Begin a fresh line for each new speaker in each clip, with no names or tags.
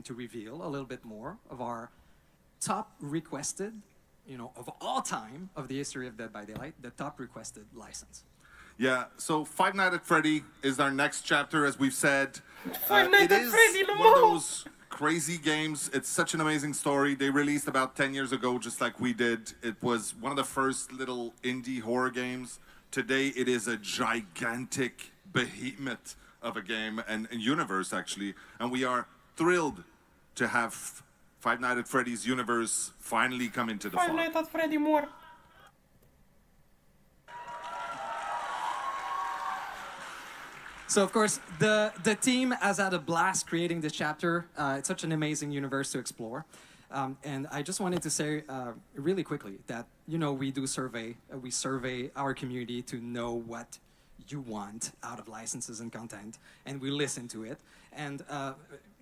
to reveal a little bit more of our top requested, of all time of the history of Dead by Daylight, the top requested license.
Yeah, so Five Nights at Freddy is our next chapter, as we've said.
Five Nights at Freddy,
one of those crazy games. It's such an amazing story. They released about 10 years ago, just like we did. It was one of the first little indie horror games. Today, it is a gigantic behemoth of a game and universe, actually. And we are thrilled to have Five Nights at Freddy's universe finally come into the
Five
fore.
Nights at Freddy more.
So, of course, the team has had a blast creating this chapter. It's such an amazing universe to explore. And I just wanted to say really quickly that, we do we survey our community to know what you want out of licenses and content, and we listen to it. And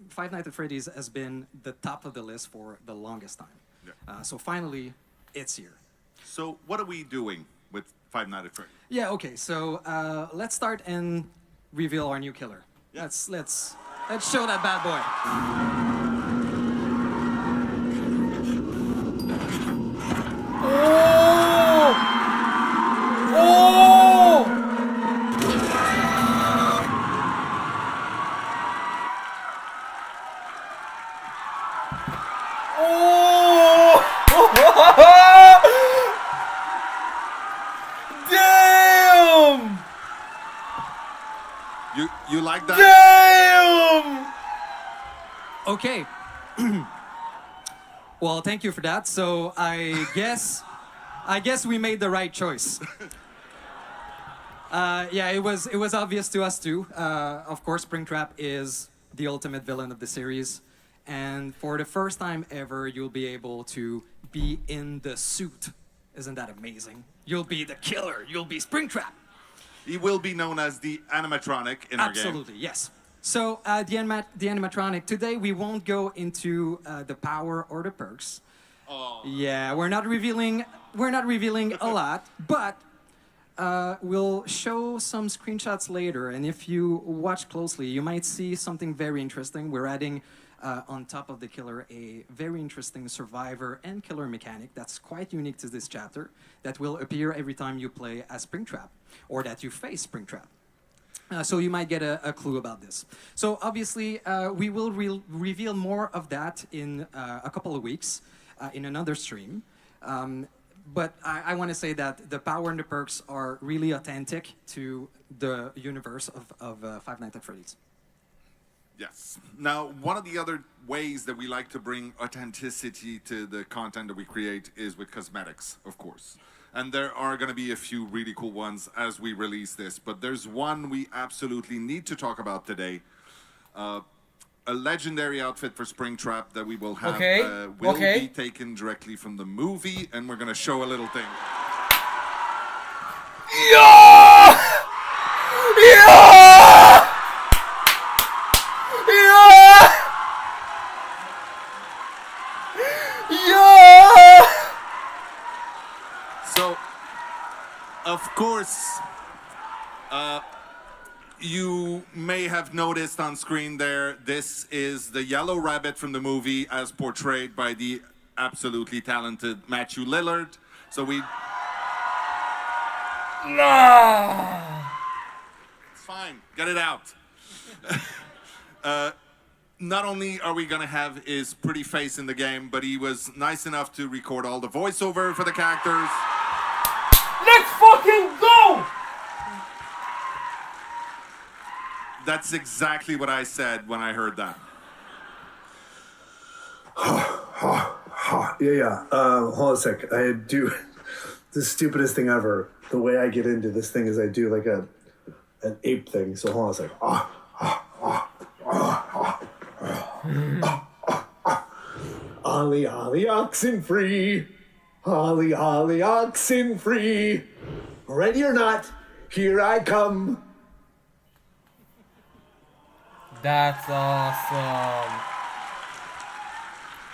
Five Nights at Freddy's has been the top of the list for the longest time.
Yeah.
So finally, it's here.
So what are we doing with Five Nights at Freddy?
Yeah, okay, so let's start and reveal our new killer.
Yeah.
Let's show that bad boy.
Damn!
You like that?
Damn!
Okay. Well, thank you for that. So I guess we made the right choice. Yeah, it was obvious to us too. Of course, Springtrap is the ultimate villain of the series, and for the first time ever, you'll be able to be in the suit. Isn't that amazing? You'll be the killer. You'll be Springtrap.
He will be known as the animatronic in our game.
Absolutely, yes. So the animatronic, today we won't go into the power or the perks.
Oh.
Yeah, we're not revealing a lot, but we'll show some screenshots later, and if you watch closely, you might see something very interesting. We're adding on top of the killer a very interesting survivor and killer mechanic that's quite unique to this chapter that will appear every time you play as Springtrap or that you face Springtrap. So you might get a clue about this. So obviously, we will reveal more of that in a couple of weeks in another stream. But I want to say that the power and the perks are really authentic to the universe of Five Nights at Freddy's.
Yes. Now, one of the other ways that we like to bring authenticity to the content that we create is with cosmetics, of course. And there are going to be a few really cool ones as we release this. But there's one we absolutely need to talk about today. A legendary outfit for Springtrap that we will have will be taken directly from the movie. And we're going to show a little thing.
Yeah! Yeah! Yeah! Yeah!
So, of course, you may have noticed on screen there, this is the yellow rabbit from the movie as portrayed by the absolutely talented Matthew Lillard. So we...
Nah!
It's fine, get it out. Not only are we going to have his pretty face in the game, but he was nice enough to record all the voiceover for the characters.
Let's fucking go!
That's exactly what I said when I heard that.
Yeah. Hold on a sec. I do the stupidest thing ever. The way I get into this thing is I do like an ape thing. So hold on a sec. Ollie, ollie, oxen free. Ollie, ollie, oxen free. Ready or not, here I come.
That's awesome.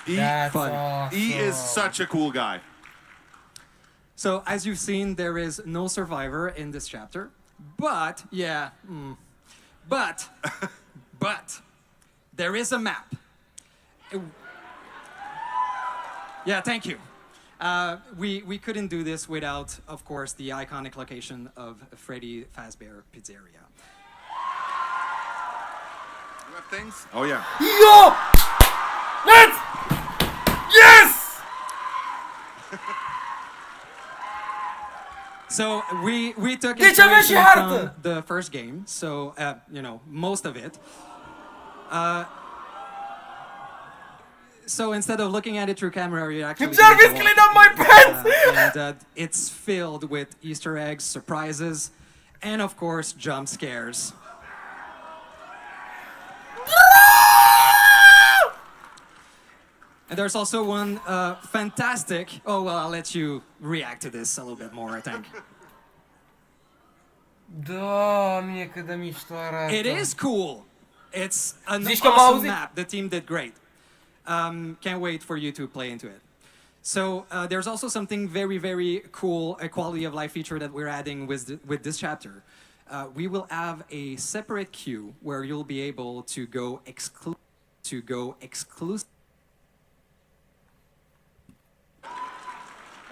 That's awesome.
He is such a cool guy.
So as you've seen, there is no survivor in this chapter, but but there is a map. Yeah, thank you. We couldn't do this without, of course, the iconic location of Freddy Fazbear Pizzeria.
You have things? Oh yeah.
Yo! Let's... Yes!
So we took
Deci avem și
inspiration
hartă!
from the first game, so most of it. So instead of looking at it through camera, you actually
Jarvis,
get to
clean
watch
up my
it.
pants!
And it's filled with Easter eggs, surprises, and of course jump scares. And there's also one fantastic. Oh well, I'll let you react to this a little bit more, I think.
Doamne, cât de mișto arată.
It is cool. It's an
Zici că m-au
awesome
auzit?
map. The team did great. Can't wait for you to play into it. So there's also something very, very cool, a quality of life feature that we're adding with this chapter. We will have a separate queue where you'll be able to go exclusive.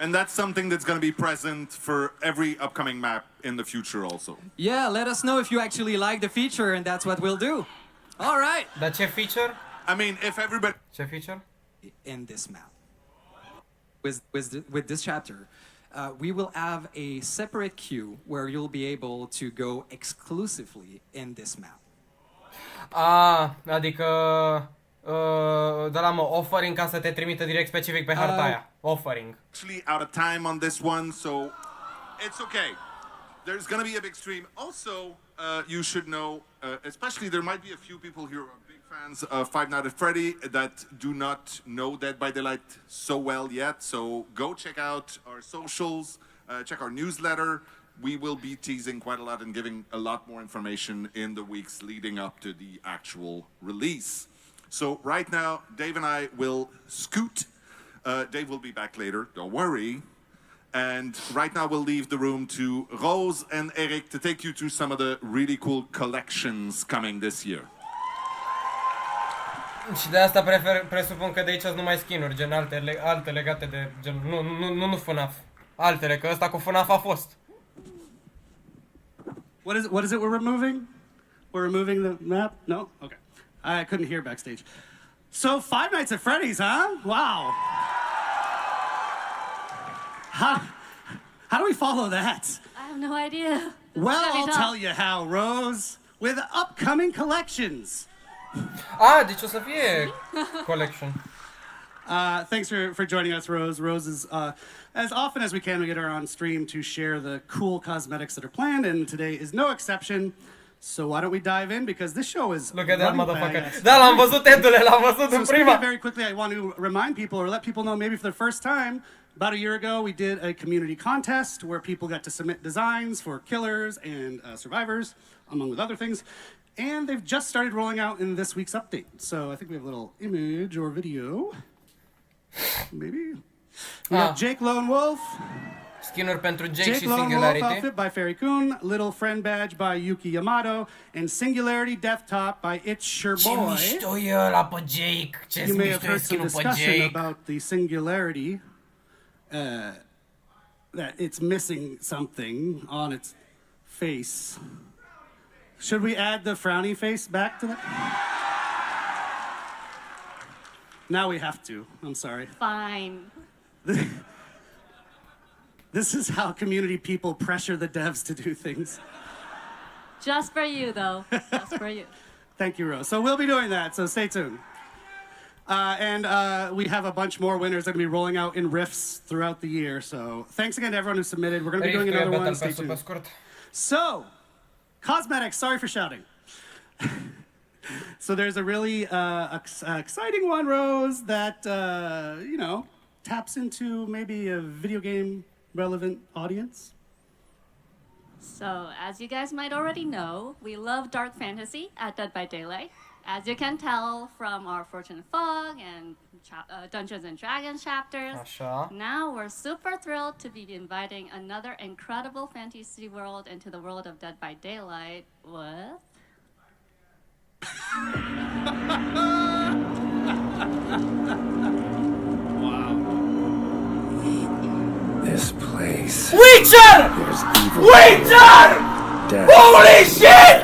And that's something that's going to be present for every upcoming map in the future also.
Yeah, let us know if you actually like the feature, and that's what we'll do. All right.
Dar ce feature?
I mean, if everybody...
Ce feature?
In this map. With this chapter, we will have a separate queue where you'll be able to go exclusively in this map.
Adică... de la offering ca să te trimită direct specific pe harta aia. Offering.
Actually out of time on this one, so it's okay. There's going to be a big stream. Also, you should know, especially there might be a few people here who are big fans of Five Nights at Freddy that do not know Dead by Daylight so well yet. So go check out our socials, check our newsletter. We will be teasing quite a lot and giving a lot more information in the weeks leading up to the actual release. So right now, Dave and I will scoot. Dave will be back later, don't worry. And right now we'll leave the room to Rose and Eric to take you through some of the really cool collections coming this year.
Și de asta presupun că de aici sunt numai skin-uri, gen alte legate de... Gen, nu Fnaf. Altele, că ăsta cu Fnaf a fost.
What is it we're removing? We're removing the map? No? Okay. I couldn't hear backstage. So, Five Nights at Freddy's, huh? Wow. How do we follow that?
I have no idea.
Well,
Gotta be
I'll
tough.
tell you how, Rose. With upcoming collections.
Deci o să fie collection.
Thanks for joining us, Rose. Rose is, as often as we can, we get her on stream to share the cool cosmetics that are planned, and today is no exception. So why don't we dive in, because this show is...
Look at that
run by
motherfucker.
us.
Da, l-am văzut, Edule, l-am văzut în
So
prima.
very quickly, I want to remind people or let people know maybe for the first time, about a year ago, we did a community contest where people got to submit designs for killers and survivors, among with other things. And they've just started rolling out in this week's update. So I think we have a little image or video. Maybe. We have Jake Lone Wolf.
Skin-uri pentru Jake
Jake
și
Lone Wolf
Singularity.
outfit by Fairy Kun, Little Friend Badge by Yuki Yamato, and Singularity Death Top by It's Your
Ce
Boy.
mișto e ăla pe Jake. Ce
You may have
mișto e
heard some
skin-ul pe
discussion
Jake.
about the Singularity, that it's missing something on its face. Should we add the frowny face back to that? Now we have to. I'm sorry.
Fine.
This is how community people pressure the devs to do things.
Just for you, though. Just for you.
Thank you, Rose. So we'll be doing that, so stay tuned. And we have a bunch more winners that are going to be rolling out in rifts throughout the year. So thanks again to everyone who submitted. We're going to be doing
Riftul e
another
Battle
one. Stay
Pass-ul pe
tuned.
scurt.
So, cosmetics. Sorry for shouting. So there's a really exciting one, Rose, that, taps into maybe a video game relevant audience.
So, as you guys might already know, we love dark fantasy at Dead by Daylight. As you can tell from our Fortune Fog and Dungeons and Dragons chapters,
Așa.
now we're super thrilled to be inviting another incredible fantasy world into the world of Dead by Daylight with...
This place.
Witcher!
There's evil.
Witcher!
Death.
Holy shit!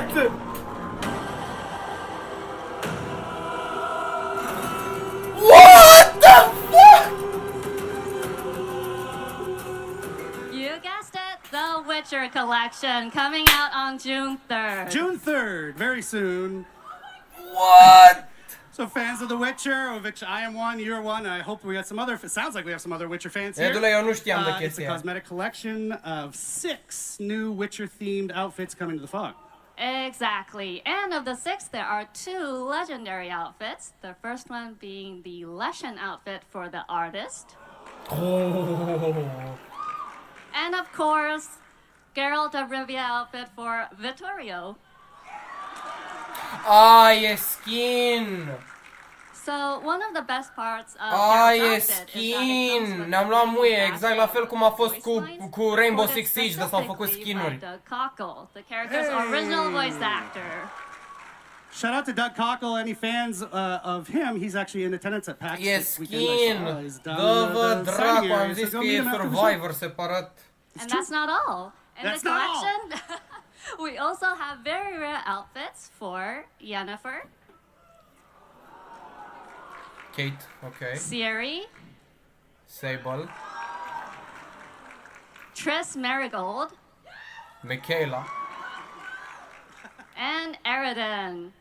What the fuck?
You guessed it, the Witcher collection coming out on June 3rd.
June 3rd, very soon.
What?
So fans of The Witcher, of which I am one, you're one, I hope we got some other, it sounds like we have some other Witcher fans here.
Edule, eu nu știam de
It's a
chestia.
cosmetic collection of 6 new Witcher-themed outfits coming to the fog.
Exactly. And of the 6, there are 2 legendary outfits. The first one being the Leshen outfit for the artist.
Oh.
And of course, Geralt of Rivia outfit for Vittorio.
E skin!
So, one of the best parts of
E
Geralt's outfit is that it comes
skin!
with
Ne-am luat muie,
Rainbow
exact la fel cum a fost
voice lines
cu Rainbow
recorded
Six Siege, dar s-au făcut
specifically
skinuri.
by Doug Cockle, the character's original voice actor.
Shout out to Doug Cockle. Any fans of him? He's actually in attendance at PAX
E
this weekend. I
skin!
saw. He's down
Dă-vă
the sign
dracu,
here,
am
so
zis
go
că
meet
e
him after the show.
Survivor separat.
And that's not all. In
That's
the
not all.
collection, we also have very rare outfits for Yennefer,
Kate, ok.
Ciri,
Sable,
Triss Merigold,
Michaela.
and Eridan.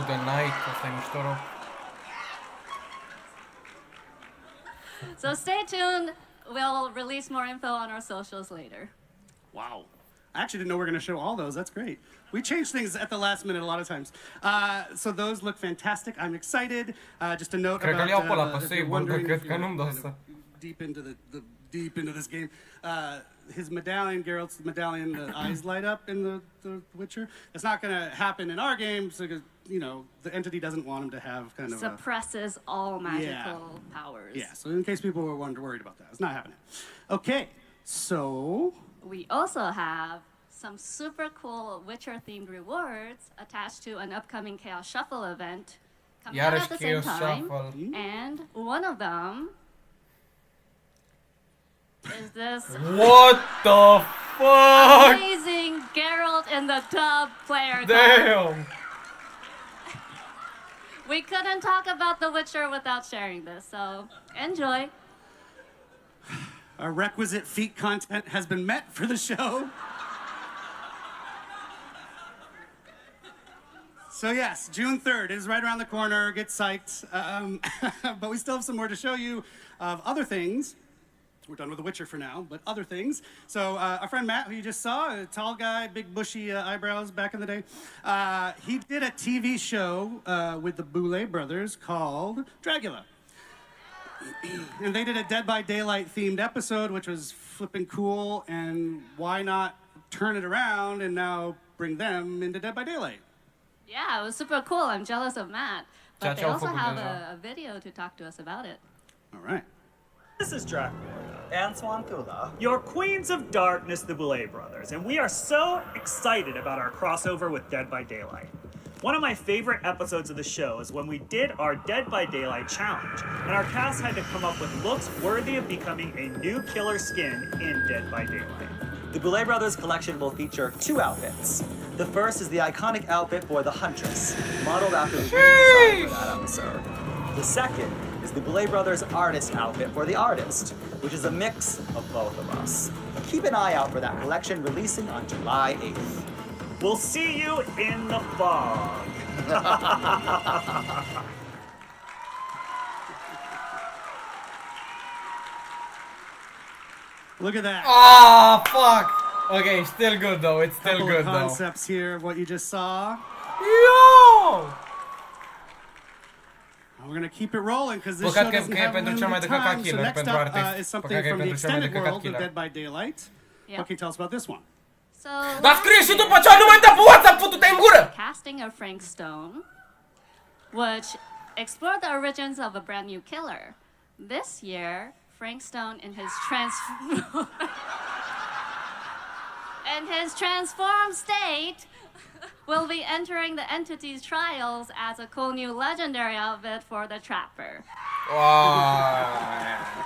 The Knight, asta e mișto rău.
So stay tuned. We'll release more info on our socials later.
Wow. I actually didn't know we were going to show all those. That's great. We change things at the last minute a lot of times. So those look fantastic. I'm excited. Just a note
Cred că
about
le iau pe ăla pe
if you're
Sable,
wondering
cred
if
că
you're
nu-mi dau
kind of
să...
deep into this game. His medallion, Geralt's medallion, the eyes light up in the Witcher. It's not going to happen in our games because, you know, the entity doesn't want him to have kind of
Suppresses all magical powers.
Yeah, so in case people were worried about that, it's not happening. Okay, so...
We also have some super cool Witcher-themed rewards attached to an upcoming Chaos Shuffle event coming out
Iarăși
at the same
Chaos
time.
Shuffle.
And one of them is this
What the fuck?
amazing Geralt in the Tub player card.
Damn!
We couldn't talk about The Witcher without sharing this, so enjoy.
Our requisite feat content has been met for the show. So yes, June 3rd is right around the corner. Get psyched. But we still have some more to show you of other things. We're done with The Witcher for now, but other things. So our friend Matt, who you just saw, a tall guy, big bushy eyebrows back in the day, he did a TV show with the Boulet brothers called Dragula. And they did a Dead by Daylight themed episode, which was flipping cool, and why not turn it around and now bring them into Dead by Daylight?
Yeah, it was super cool. I'm jealous of Matt. But they
Ciao,
also
făcut
have
deja.
a video to talk to us about it.
All right.
This is Dracula and Swanthula, your Queens of Darkness, the Boulet Brothers, and we are so excited about our crossover with Dead by Daylight. One of my favorite episodes of the show is when we did our Dead by Daylight challenge, and our cast had to come up with looks worthy of becoming a new killer skin in Dead by Daylight.
The Boulet Brothers collection will feature 2 outfits. The first is the iconic outfit for the Huntress, modeled after the design for that episode. The second is the Boulet Brothers artist outfit for the artist, which is a mix of both of us. Keep an eye out for that collection releasing on July 8th.
We'll see you in the fog.
Look at that.
Ah, fuck! Okay, still good though, it's still
Couple
good
of
though.
concepts here of what you just saw.
Yo!
We're gonna keep it rolling because this
Păcat
show
că-
doesn't
că e
have
pentru cel mai
limited
de căcat
time. So
killer,
next
pentru
up
artist.
is something
Păcat că e
from the
pentru cel mai de
extended
căcat
world of
killer.
Dead by Daylight.
Yeah.
What can you tell us about this one?
So
Dar scrie și după aceea, nu mai da pe WhatsApp, putu-te în gură!
casting of Frank Stone, which explored the origins of a brand new killer. This year, Frank Stone in his transformed state will be entering the entity's trials as a cool new legendary outfit for the Trapper.
Wow.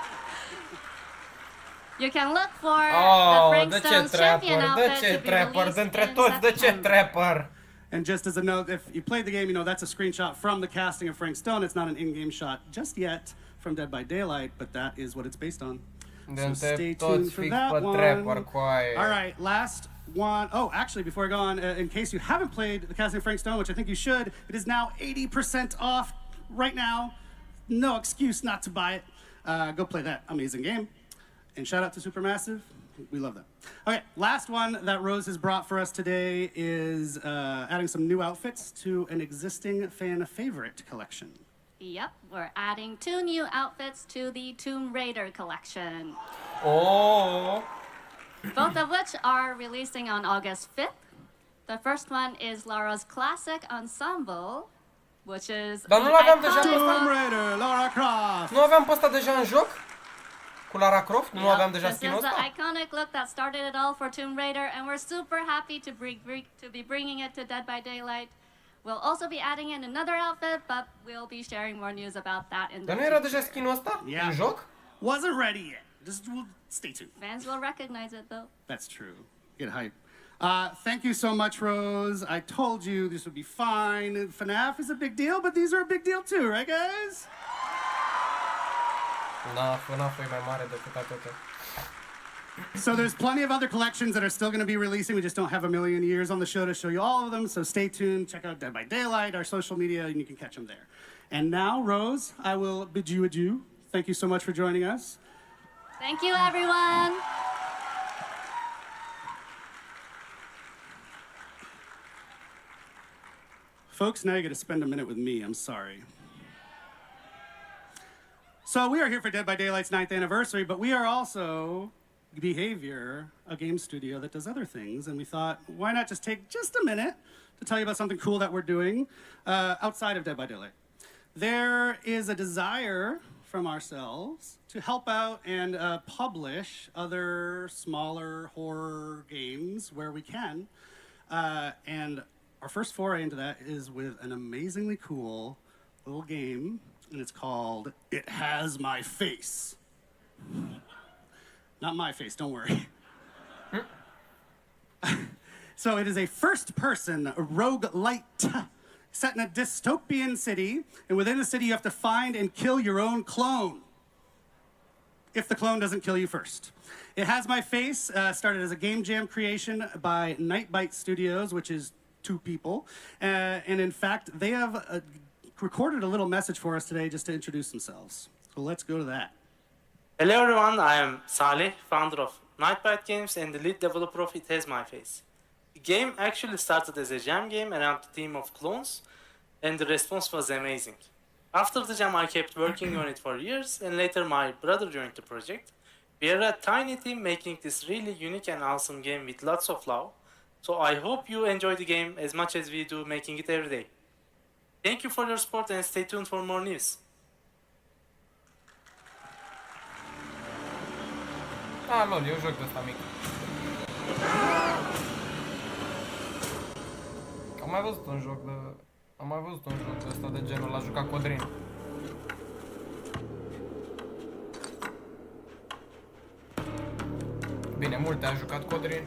You can look for
Oh,
the
de ce
Frankstone's champion
Trapper? De
outfit
ce
to be
Trapper?
released
Dintre
in
toți, de ce
September.
Trapper?
And just as a note, if you played the game, you know that's a screenshot from the casting of Frank Stone. It's not an in-game shot just yet from Dead by Daylight, but that is what it's based on. So stay tuned for that one. All right, last one. Oh, actually, before I go on, in case you haven't played the casting of Frank Stone, which I think you should, it is now 80% off right now. No excuse not to buy it. Go play that amazing game. And shout out to Supermassive. We love that. Okay, last one that Rose has brought for us today is adding some new outfits to an existing fan favorite collection.
Yep, we're adding 2 new outfits to the Tomb Raider collection.
Oh.
Both of which are releasing on August 5th. The first one is Lara's classic ensemble, which is
Dar nu l-aveam deja pe
Tomb
ăsta?
Raider, Lara Croft.
Nu aveam pe ăsta deja în joc? Cu Lara Croft? Nu aveam deja
This
skin-ul
is the
ăsta?
iconic look that started it all for Tomb Raider, and we're super happy to be bringing it to Dead by Daylight. We'll also be adding in another outfit, but we'll be sharing more news about that in the
Dar nu era
future.
deja skin-ul ăsta?
Yeah.
În joc?
Wasn't ready yet. Just stay tuned.
Fans will recognize it though.
That's true. Get hype. Thank you so much, Rose. I told you this would be fine. Fnaf is a big deal, but these are a big deal too, right, guys?
Da, Fnaf e mai mare decât atâta.
So there's plenty of other collections that are still going to be releasing. We just don't have a million years on the show to show you all of them. So stay tuned. Check out Dead by Daylight, our social media, and you can catch them there. And now, Rose, I will bid you adieu. Thank you so much for joining us.
Thank you, everyone.
Folks, now you get to spend a minute with me. I'm sorry. So we are here for Dead by Daylight's 9th anniversary, but we are also Behavior, a game studio that does other things, and we thought, why not just take just a minute to tell you about something cool that we're doing outside of Dead by Daylight. There is a desire from ourselves to help out and publish other smaller horror games where we can, and our first foray into that is with an amazingly cool little game, and it's called It Has My Face. Not my face, don't worry. So it is a first-person roguelite set in a dystopian city, and within the city you have to find and kill your own clone, if the clone doesn't kill you first. It Has My Face started as a game jam creation by Nightbite Studios, which is 2 people, and in fact, they have recorded a little message for us today just to introduce themselves. So let's go to that.
Hello everyone, I am Salih, founder of Nightbite Games and the lead developer of It Has My Face. The game actually started as a jam game around the theme of clones, and the response was amazing. After the jam I kept working on it for years, and later my brother joined the project. We are a tiny team making this really unique and awesome game with lots of love, so I hope you enjoy the game as much as we do making it every day. Thank you for your support and stay tuned for more news.
Ah, lol, e un joc de ăsta mic. Am mai văzut un joc de ăsta de genul, l-a jucat Codrin. Bine, multe a jucat Codrin.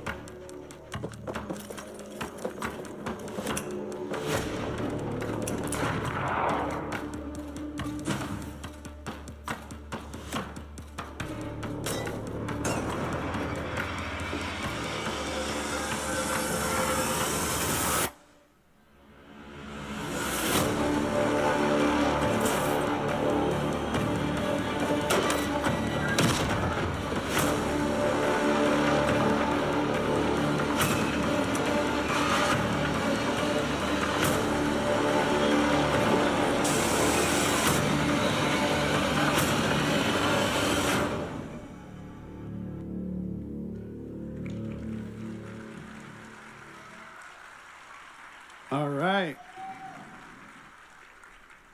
All right.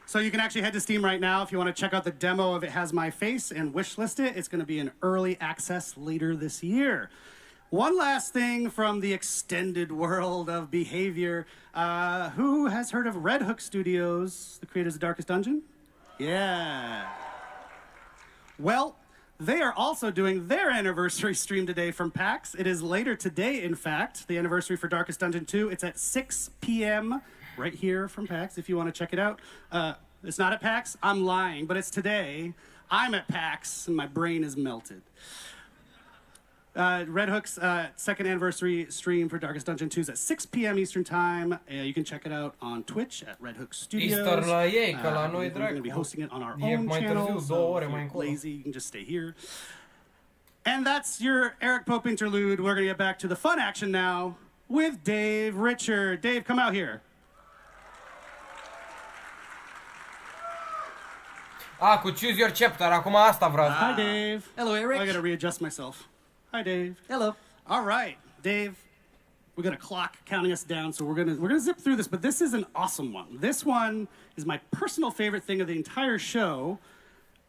So you can actually head to Steam right now if you want to check out the demo of It Has My Face and wishlist it. It's going to be in early access later this year. One last thing from the extended world of behavior. Who has heard of Red Hook Studios, the creators of Darkest Dungeon? Yeah. Well, they are also doing their anniversary stream today from PAX. It is later today, in fact, the anniversary for Darkest Dungeon 2. It's at 6 p.m. right here from PAX if you want to check it out. It's not at PAX. I'm lying, but it's today. I'm at PAX, and my brain is melted. Red Hook's second anniversary stream for Darkest Dungeon 2 is at 6 p.m. Eastern Time. You can check it out on Twitch at Red Hook Studios.
Easter la ei, ca la noi,
We're going to be
dracu.
hosting it on our
E
own
mai
channel.
târziu,
So
2 ore
if
mai
you're
încolo.
lazy, you can just stay here. And that's your Eric Pope interlude. We're going to get back to the fun action now with Dave Richard. Dave, come out here.
Cu Choose Your Chapter, acum asta vreau.
Hi, Dave.
Hello, Eric.
I got to readjust myself. Hi, Dave.
Hello.
All right, Dave. We got a clock counting us down, so we're gonna zip through this. But this is an awesome one. This one is my personal favorite thing of the entire show.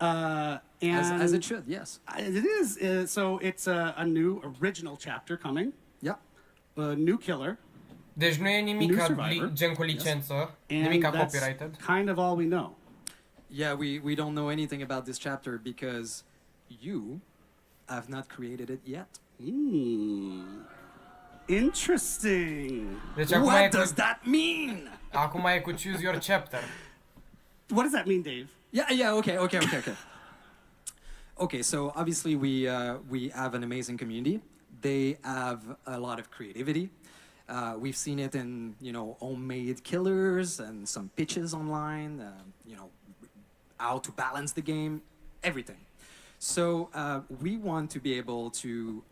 And
As it should, yes.
It is. So it's a new original chapter coming.
Yeah.
A new killer.
Deci nu e nimic
New survivor.
gen cu licență,
And
nimic
that's
copyrighted.
kind of all we know.
Yeah, we don't know anything about this chapter because you have not created it yet.
Interesting.
Deci acum e
What
cu,
does that mean?
acum e cu Choose Your Chapter.
What does that mean, Dave?
Yeah, okay. Okay, so obviously we have an amazing community. They have a lot of creativity. We've seen it in, homemade killers and some pitches online, how to balance the game, everything. So we want to be able to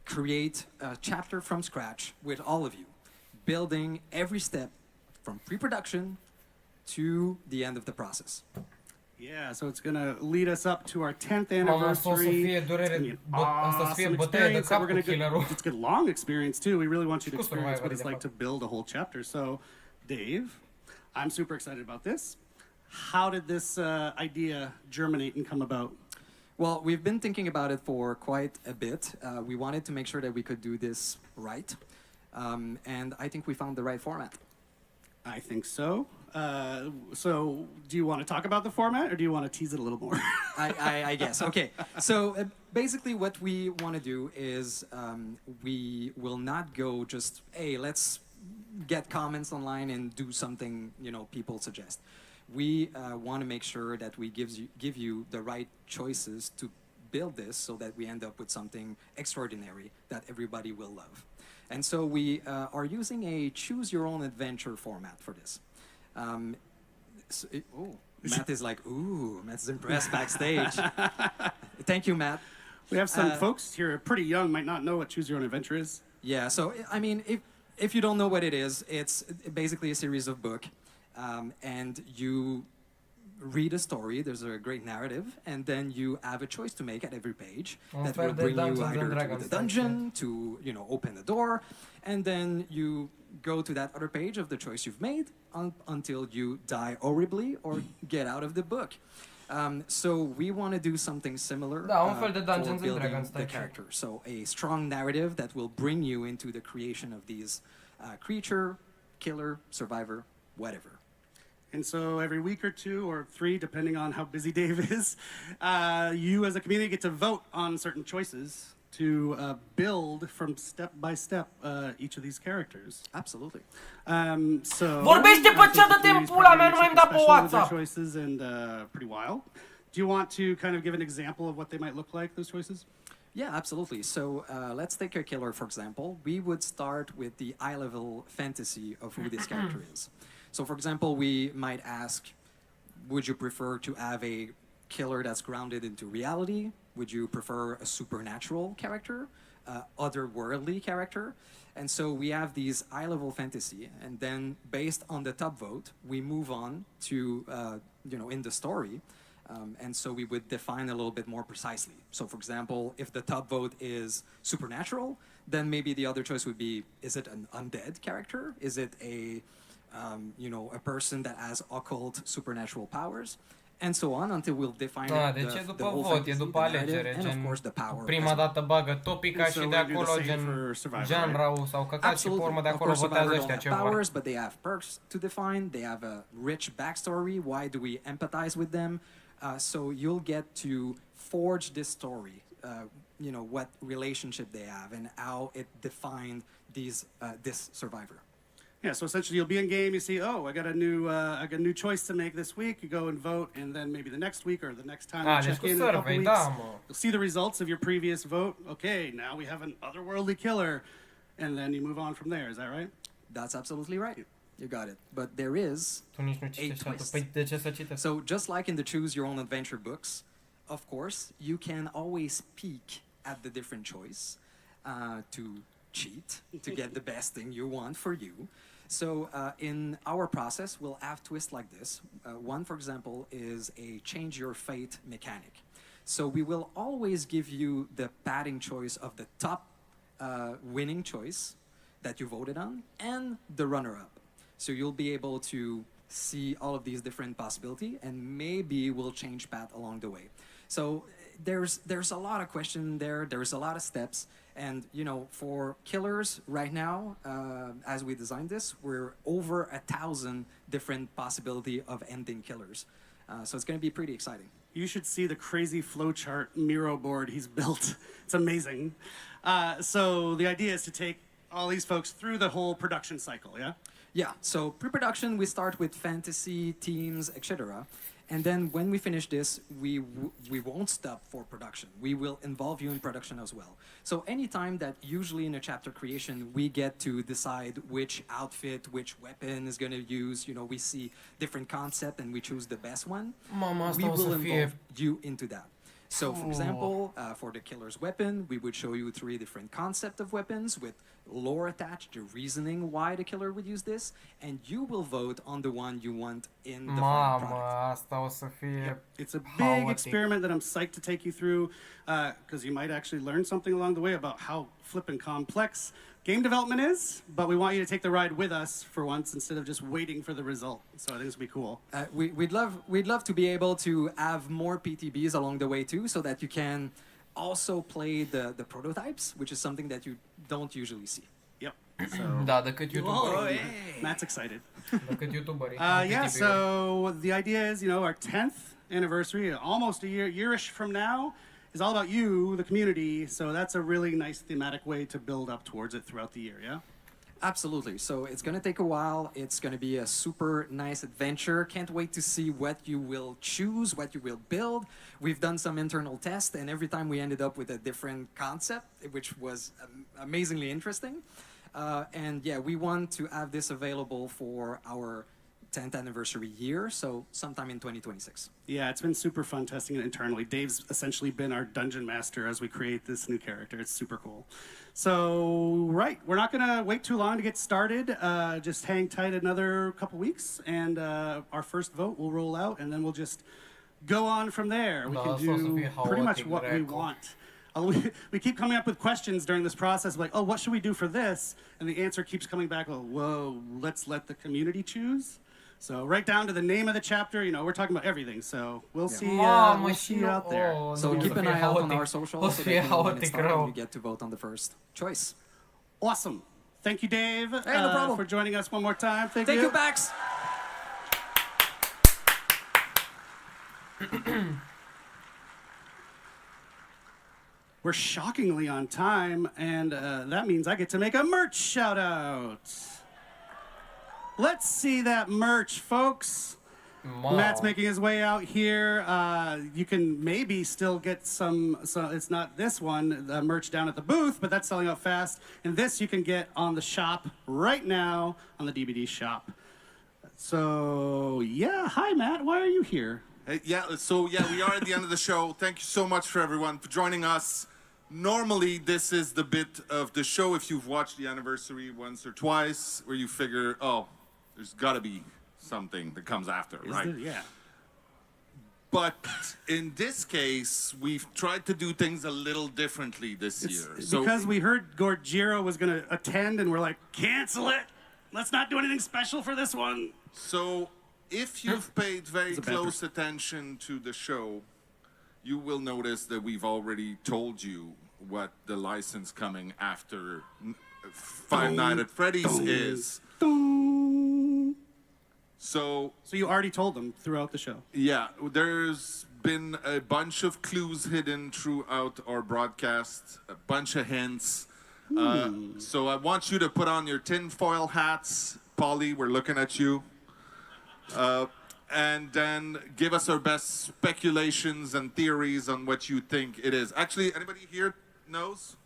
create a chapter from scratch with all of you, building every step from pre-production to the end of the process.
Yeah, so it's gonna lead us up to our 10th
Mamă, asta o să
anniversary.
fie durere,
It's
asta o să fie
awesome
bătaie de
experience that
cap
we're
cu
gonna
killerul.
It's a long experience too. We really want you to
Cu
experience what
survivorul,
it's
de
like to
fapt.
build a whole chapter. So, Dave, I'm super excited about this. How did this idea germinate and come about?
Well, we've been thinking about it for quite a bit. We wanted to make sure that we could do this right. And I think we found the right format.
I think so. So, do you want to talk about the format, or do you want to tease it a little more?
I guess. Okay. So basically, what we want to do is we will not go just, hey, let's get comments online and do something people suggest. We want to make sure that we give you the right choices to build this, so that we end up with something extraordinary that everybody will love. And so we are using a choose your own adventure format for this. Matt is like, ooh, Matt's impressed backstage. Thank you, Matt.
We have some folks here pretty young, might not know what Choose Your Own Adventure is.
Yeah, so I mean, if you don't know what it is, it's basically a series of books, and you read a story. There's a great narrative, and then you have a choice to make at every page that will bring you either to the dungeon, to open the door, and then you go to that other page of the choice you've made until you die horribly or get out of the book. So we want to do something similar
un fel de
for
Dungeons and
building
Dragons
the character. So a strong narrative that will bring you into the creation of these creature, killer, survivor, whatever.
And so every week or two or three, depending on how busy Dave is, you as a community get to vote on certain choices to build from step by step each of these characters.
Absolutely.
So
Vorbește pe cea de timp, pula mea, nu mai-mi da pe WhatsApp.
Choices and pretty wild. Do you want to kind of give an example of what they might look like, those choices?
Yeah, absolutely. So let's take a killer, for example. We would start with the high-level fantasy of who this character is. So, for example, we might ask, would you prefer to have a killer that's grounded into reality? Would you prefer a supernatural character, otherworldly character? And so we have these high-level fantasy, and then based on the top vote, we move on to, in the story. And so we would define a little bit more precisely. So, for example, if the top vote is supernatural, then maybe the other choice would be, is it an undead character? Is it a person that has occult supernatural powers? and so on until we'll define
Da,
the,
deci e
the
după
whole
vot, e
fantasy,
după
the narrative,
alegere,
and of
gen
course the power.
prima dată bagă topica
And so
și de
we're gonna do the
acolo
same
gen
for Survivor,
genre sau căcat și pe
Absolutely.
urmă de
Of
acolo
course,
votează
Survivor
ăștia
don't
ce
have
vor.
powers, but they have perks to define. They have a rich backstory. Why do we empathize with them? So you'll get to forge this story. What relationship they have and how it defined this survivor.
Yeah, so essentially you'll be in game, you see, oh, I got a new choice to make this week. You go and vote, and then maybe the next week or the next time you
Deci
check
cu
in a couple
survey,
weeks,
da, mă.
you'll see the results of your previous vote. Okay, now we have an otherworldly killer, and then you move on from there. Is that right?
That's absolutely right. You got it. But there is
Tu nici nu
a
citești altul.
twist.
Păi de ce să citesc?
So just like in the Choose Your Own Adventure books, of course, you can always peek at the different choice to cheat, to get the best thing you want for you. So in our process, we'll have twists like this. One, for example, is a change your fate mechanic. So we will always give you the padding choice of the top winning choice that you voted on and the runner-up. So you'll be able to see all of these different possibilities, and maybe we'll change path along the way. So there's a lot of question there. There's a lot of steps, and for killers right now, as we designed this, we're over 1,000 different possibility of ending killers. So it's going to be pretty exciting.
You should see the crazy flowchart Miro board he's built. It's amazing. So the idea is to take all these folks through the whole production cycle, yeah?
Yeah, so pre-production, we start with fantasy, themes, etc. And then when we finish this, we won't stop for production. We will involve you in production as well. So anytime that usually in a chapter creation, we get to decide which outfit, which weapon is going to use, we see different concept and we choose the best one,
Mama, asta
we
o să
will
fie...
involve you into that. So, for example, for the killer's weapon, we would show you 3 different concepts of weapons with lore attached, the reasoning why the killer would use this, and you will vote on the one you want in the final
Mamă,
product.
asta o să fie...
It's a big
chaotic.
experiment that I'm psyched to take you through, because you might actually learn something along the way about how flippin' complex game development is, but we want you to take the ride with us for once instead of just waiting for the result. So I think this will be cool.
We'd love to be able to have more PTBs along the way too, so that you can also play the prototypes, which is something that you don't usually see.
Yep. So,
Da, decât YouTuberii.
Matt's excited.
Decât YouTuberii.
Yeah, so the idea is, our 10th anniversary, almost a yearish from now, is all about you, the community. So that's a really nice thematic way to build up towards it throughout the year, yeah?
Absolutely. So it's going to take a while. It's going to be a super nice adventure. Can't wait to see what you will choose, what you will build. We've done some internal tests, and every time we ended up with a different concept, which was amazingly interesting. And yeah, we want to have this available for our 10th anniversary year, so sometime in 2026.
Yeah, it's been super fun testing it internally. Dave's essentially been our dungeon master as we create this new character. It's super cool. So, right, we're not going to wait too long to get started. Just hang tight another couple weeks, and our first vote will roll out, and then we'll just go on from there. We can do pretty much what we want. We keep coming up with questions during this process, like, oh, what should we do for this? And the answer keeps coming back, oh, whoa, let's let the community choose. So right down to the name of the chapter, we're talking about everything. So we'll see you out there.
So keep an eye out on our socials so that you know when it's starting and you get to vote on the first choice.
Awesome. Thank you, Dave,
no problem.
for joining us one more time. Thank
you, Bax.
We're shockingly on time, and that means I get to make a merch shout out. Let's see that merch, folks.
Wow.
Matt's making his way out here. You can maybe still get some, so it's not this one, the merch down at the booth, but that's selling out fast. And this you can get on the shop right now, on the DVD shop. So, yeah, hi, Matt. Why are you here?
Hey, we are at the end of the show. Thank you so much for everyone for joining us. Normally, this is the bit of the show, if you've watched the anniversary once or twice, where you figure, oh, there's got to be something that comes after, right?
Yeah.
But in this case, we've tried to do things a little differently this year.
Because we heard Gorgiro was going to attend, and we're like, cancel it. Let's not do anything special for this one.
So if you've paid very close attention to the show, you will notice that we've already told you what the license coming after Five Nights at Freddy's is. So
you already told them throughout the show.
Yeah, there's been a bunch of clues hidden throughout our broadcast, a bunch of hints. So I want you to put on your tinfoil hats. Polly, we're looking at you. And then give us our best speculations and theories on what you think it is. Actually, anybody here knows?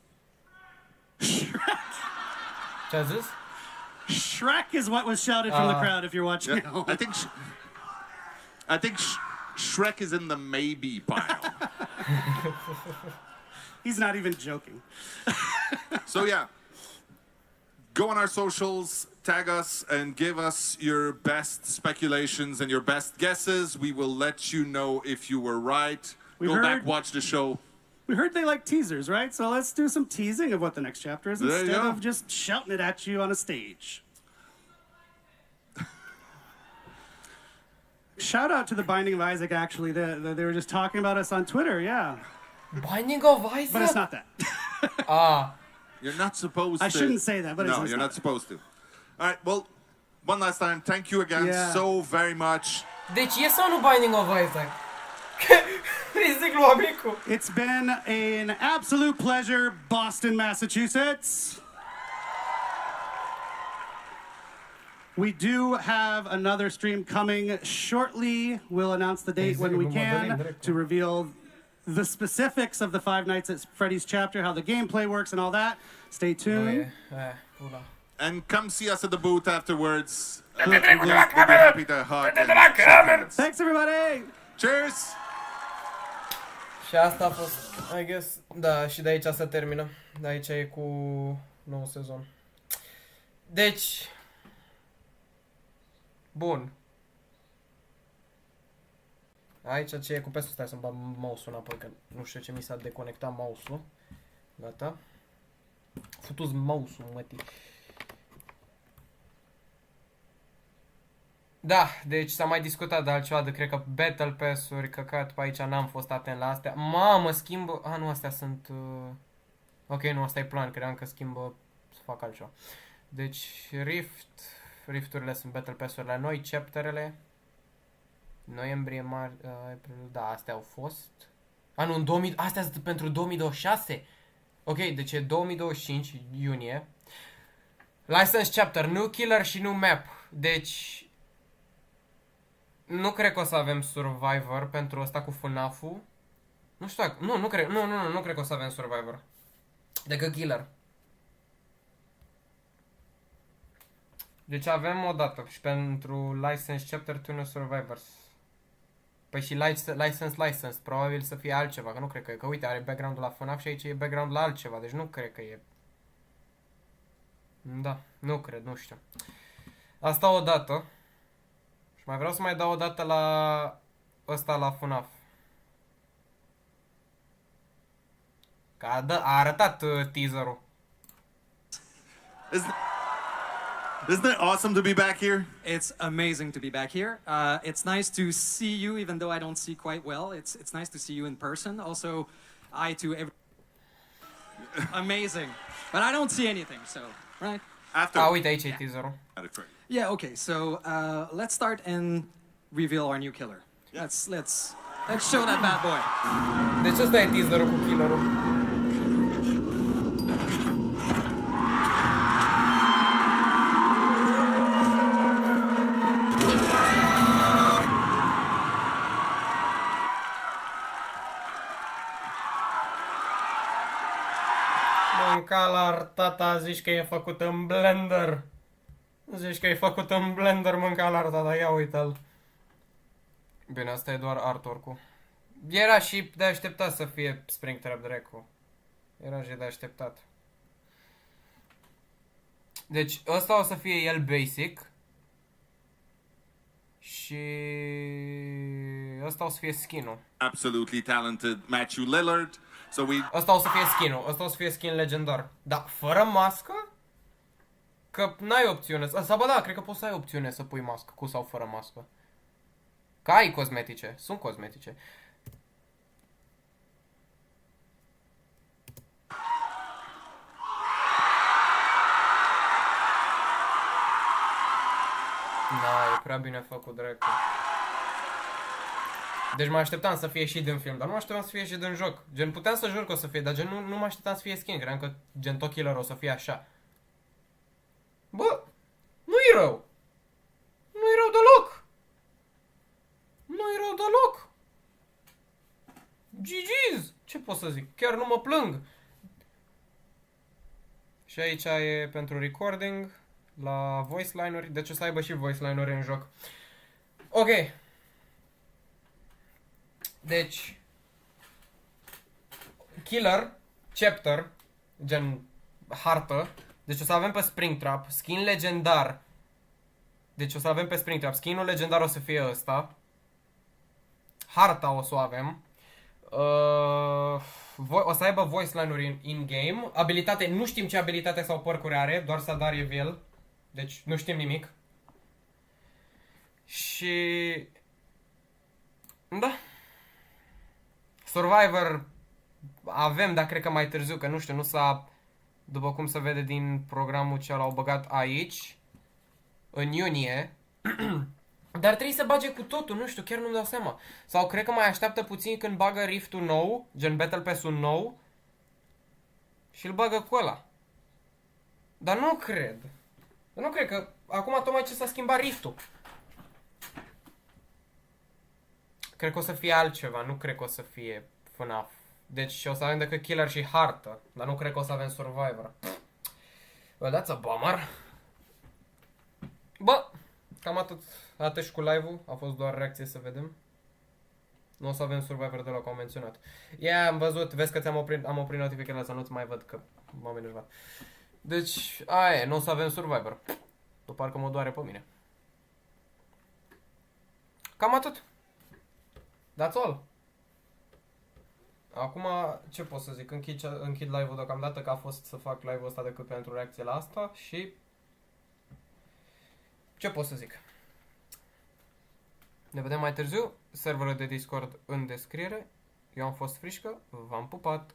Jesus?
Shrek is what was shouted from the crowd if you're watching at home.
I think Shrek is in the maybe pile.
He's not even joking.
So yeah, go on our socials, tag us, and give us your best speculations and your best guesses. We will let you know if you were right. Go back, watch the show.
We heard they like teasers, right? So let's do some teasing of what the next chapter is instead of just shouting it at you on a stage. Shout out to the Binding of Isaac, actually. They were just talking about us on Twitter, yeah.
Binding of Isaac?
But it's not that.
You're not supposed to.
I shouldn't say that, but
no,
it's
you're not supposed to. All right, well, one last time, thank you again so very much.
Deci e sau nu Binding of Isaac? Zic lui Amicu.
It's been an absolute pleasure, Boston, Massachusetts. We do have another stream coming shortly. We'll announce the date when we can to reveal the specifics of the Five Nights at Freddy's chapter, how the gameplay works and all that. Stay tuned.
And come see us at the booth afterwards. We'll be happy to hug and shake hands.
Thanks, everybody!
Cheers!
Și asta a fost, I guess, da, și de aici se termină. De aici e cu nou sezon. Deci, bun. Aici ce e cu pesul, stai să-mi bag mouse-ul înapoi, că nu știu ce mi s-a deconectat mouse-ul. Gata. Futu-ți mouse-ul, mătii. Da, deci s-a mai discutat de altceva, de cred că Battle Pass-uri, căcat, pe aici n-am fost atent la astea. Mamă, schimbă... nu, astea sunt... Ok, nu, asta e plan, credeam că schimbă să fac altceva. Deci, Rifturile sunt Battle Pass-urile noi, chapterele. Noiembrie, april, da, astea au fost. Nu, în 2000, astea sunt pentru 2026. Ok, deci e 2025, iunie. License chapter, new killer și new map. Deci... Nu cred că o să avem Survivor pentru ăsta cu Fnaf-ul. Nu știu dacă... Nu cred că o să avem Survivor. Decât Killer. Deci avem o dată și pentru License Chapter 2 No Survivors. Păi și License. Probabil să fie altceva, că nu cred că e. Că uite, are background-ul la Fnaf și aici e background la altceva. Deci nu cred că e. Da, nu cred, nu știu. Asta o dată. Și mai vreau să mai dau o dată la ăsta la Fnaf. Că a arătat teaserul.
Isn't it awesome to be back here?
It's amazing to be back here. It's nice to see you, even though I don't see quite well. It's nice to see you in person. Also, amazing. But I don't see anything, so, right?
Uite, aici e teaserul.
Yeah, okay, so let's start and reveal our new killer. Let's show that bad boy.
Deci ăsta e teaserul cu killerul. Mânca la tata, zici că e făcut în blender. Zici că e făcut în blender, mânca la tata, ia uite-l. Bine, asta e doar artwork-ul. Era și de așteptat să fie Springtrap Draco. Era și de așteptat. Deci ăsta o să fie el basic. Și ăsta o să fie skin-ul.
Absolutely talented Matthew Lillard.
Ăsta o să fie skin-ul. Ăsta o să fie skin legendar. Da, fără mască? Că n-ai opțiune. Sau ba da, cred că poți să ai opțiune să pui mască cu sau fără mască. Că ai cosmetice. Sunt cosmetice. Da, e prea bine făcut, dracu. Deci mă așteptam să fie și din film, dar nu mă așteptam să fie și din joc. Gen, puteam să jur că o să fie, dar gen nu mă așteptam să fie skin, credeam că gen tot killer o să fie așa. Bă, nu-i rău. Nu-i rău deloc. Nu-i rău deloc. GG's. Ce pot să zic? Chiar nu mă plâng. Și aici e pentru recording la voice line-uri. Deci o să aibă și voice line-uri în joc. Ok. Deci killer, chapter, gen hartă. Deci o să avem pe Springtrap, skin legendar. Deci o să avem pe Springtrap, skinul legendar o să fie ăsta. Harta o să o avem. O să aibă voice line-uri in-game. Abilitate, nu știm ce abilitate sau părcuri are, doar să da reveal. Deci nu știm nimic. Și... da. Survivor avem, dar cred că mai târziu, că nu știu, nu s-a... După cum se vede din programul ce l-au băgat aici, în iunie. Dar trebuie să bage cu totul, nu știu, chiar nu-mi dau seama. Sau cred că mai așteaptă puțin când bagă Rift-ul nou, gen Battle Pass-ul nou, și îl bagă cu ăla. Dar nu cred. Nu cred că acum tocmai ce s-a schimbat Rift-ul. Cred că o să fie altceva, nu cred că o să fie Fnaf. Deci o să avem decât killer și hartă, dar nu cred că o să avem survivor. Well, that's a bummer. Bă, cam atât și cu live-ul, a fost doar reacție să vedem. Nu o să avem survivor deloc, am menționat. Am văzut, vezi că am oprit notificările să nu-ți mai văd că m-am enervat. Deci, aia e, nu o să avem survivor. Nu parcă mă doare pe mine. Cam atât. That's all. Acum, ce pot să zic? Închid live-ul deocamdată, că a fost să fac live-ul ăsta decât pentru reacție la asta și... ce pot să zic? Ne vedem mai târziu, serverul de Discord în descriere. Eu am fost Frișcă, v-am pupat!